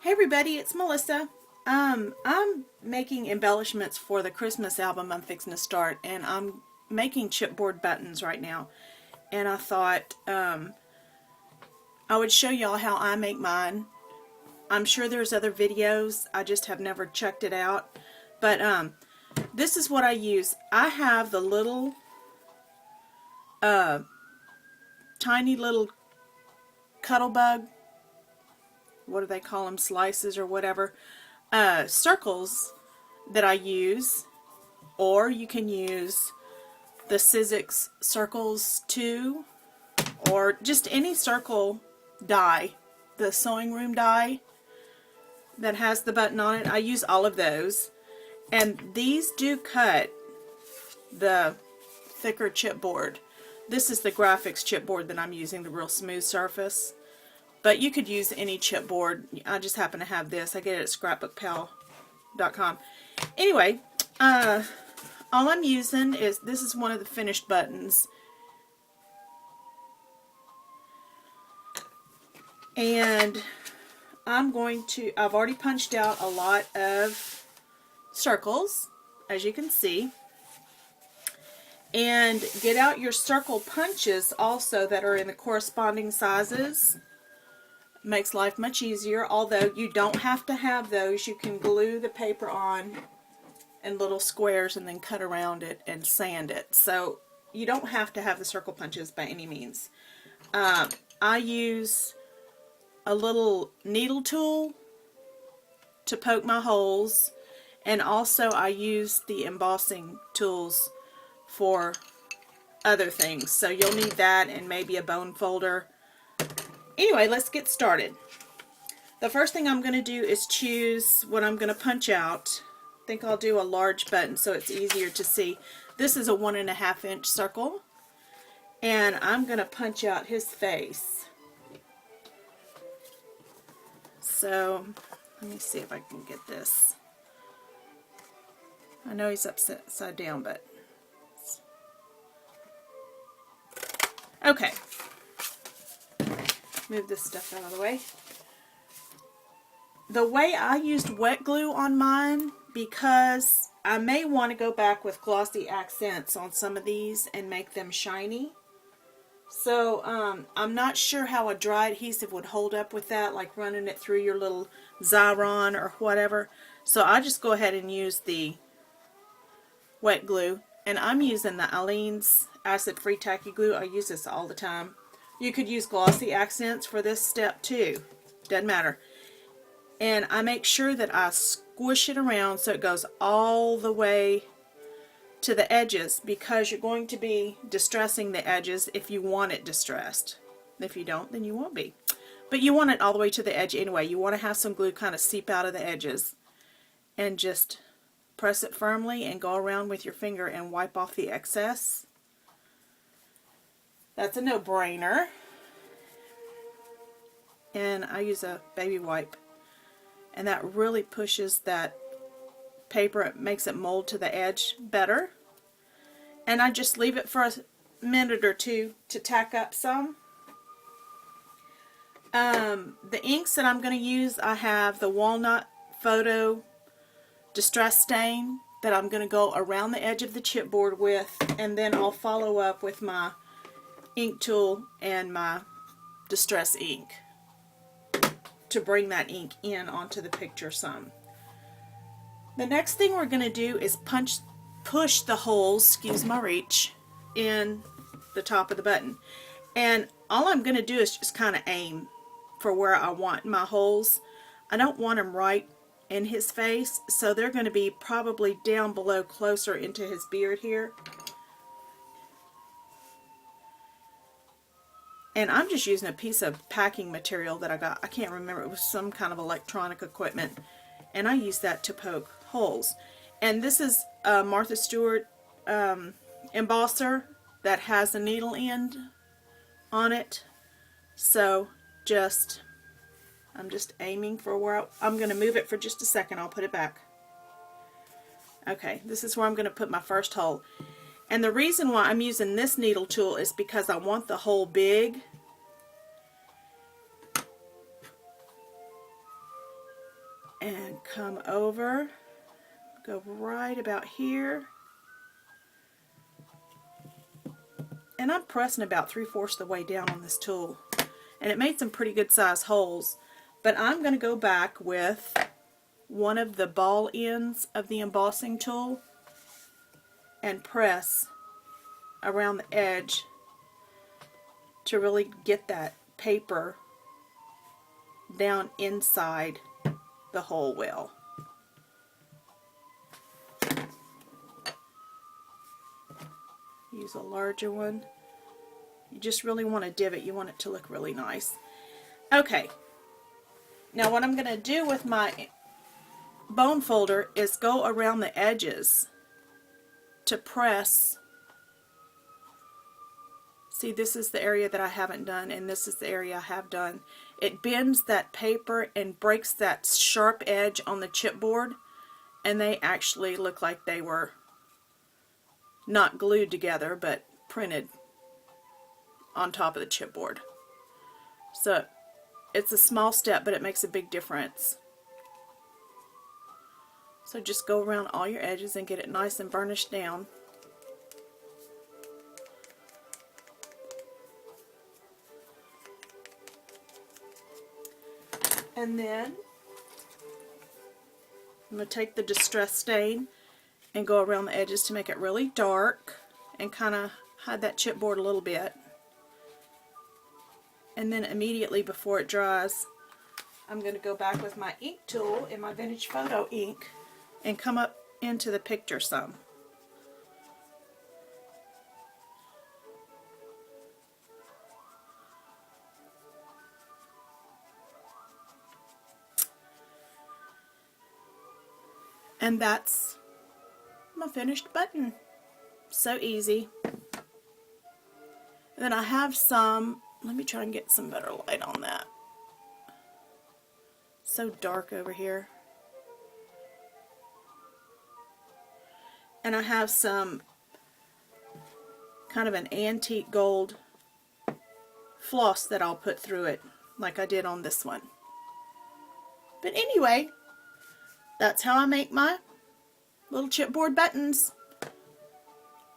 Hey everybody, it's Melissa. I'm making embellishments for the Christmas album I'm fixing to start, and I'm making chipboard buttons right now. And I thought I would show y'all how I make mine. I'm sure there's other videos, I just have never checked it out. But this is what I use. I have the little, tiny little Cuttlebug, what do they call them, slices or whatever, circles that I use, or you can use the Sizzix circles too, or just any circle die, the sewing room die that has the button on it. I use all of those, and these do cut the thicker chipboard. This is the graphics chipboard that I'm using, the real smooth surface. But you could use any chipboard. I just happen to have this. I get it at scrapbookpal.com. Anyway, all I'm using is, this is one of the finished buttons. And I've already punched out a lot of circles, as you can see. And get out your circle punches also that are in the corresponding sizes. Makes life much easier, although you don't have to have those. You can glue the paper on in little squares and then cut around it and sand it. So you don't have to have the circle punches by any means. I use a little needle tool to poke my holes, and also I use the embossing tools for other things. So you'll need that and maybe a bone folder. Anyway, let's get started. The first thing I'm going to do is choose what I'm going to punch out. I think I'll do a large button so it's easier to see. This is a 1.5 inch circle, and I'm going to punch out his face. So let me see if I can get this. I know he's upside down, but okay. Move this stuff out of the way. The way I used wet glue on mine, because I may want to go back with glossy accents on some of these and make them shiny. So I'm not sure how a dry adhesive would hold up with that, like running it through your little Xyron or whatever. So I just go ahead and use the wet glue. And I'm using the Aleene's acid-free tacky glue. I use this all the time. You could use glossy accents for this step too. Doesn't matter. And I make sure that I squish it around so it goes all the way to the edges, because you're going to be distressing the edges if you want it distressed. If you don't, then you won't be. But you want it all the way to the edge anyway. You want to have some glue kind of seep out of the edges. And just press it firmly and go around with your finger and wipe off the excess. That's a no-brainer. And I use a baby wipe. And that really pushes that paper. It makes it mold to the edge better. And I just leave it for a minute or two to tack up some. The inks that I'm going to use, I have the Walnut Photo Distress Stain that I'm going to go around the edge of the chipboard with. And then I'll follow up with my ink tool and my distress ink to bring that ink in onto the picture some. The next thing we're going to do is push the holes, excuse my reach, in the top of the button. And all I'm going to do is just kind of aim for where I want my holes. I don't want them right in his face, so they're going to be probably down below, closer into his beard here. And I'm just using a piece of packing material that I got. I can't remember. It was some kind of electronic equipment. And I use that to poke holes. And this is a Martha Stewart embosser that has a needle end on it. So I'm just aiming for where I'm going to move it for just a second. I'll put it back. Okay, this is where I'm going to put my first hole. And the reason why I'm using this needle tool is because I want the hole big. and come over, go right about here, and I'm pressing about 3/4 the way down on this tool, and it made some pretty good size holes. But I'm going to go back with one of the ball ends of the embossing tool and press around the edge to really get that paper down inside the hole well. Use a larger one. You just really want to divot. You want it to look really nice. Okay. Now what I'm going to do with my bone folder is go around the edges to press. See, this is the area that I haven't done, and this is the area I have done. It bends that paper and breaks that sharp edge on the chipboard, and they actually look like they were not glued together, but printed on top of the chipboard. So it's a small step, but it makes a big difference. So just go around all your edges and get it nice and burnished down. And then I'm going to take the distress stain and go around the edges to make it really dark and kind of hide that chipboard a little bit. And then immediately before it dries, I'm going to go back with my ink tool in my Vintage Photo ink and come up into the picture some. And that's my finished button. So easy. And then I have some, let me try and get some better light on that. So dark over here. And I have some kind of an antique gold floss that I'll put through it like I did on this one. But anyway, that's how I make my little chipboard buttons.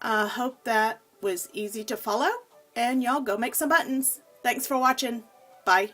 I hope that was easy to follow, and y'all go make some buttons. Thanks for watching. Bye.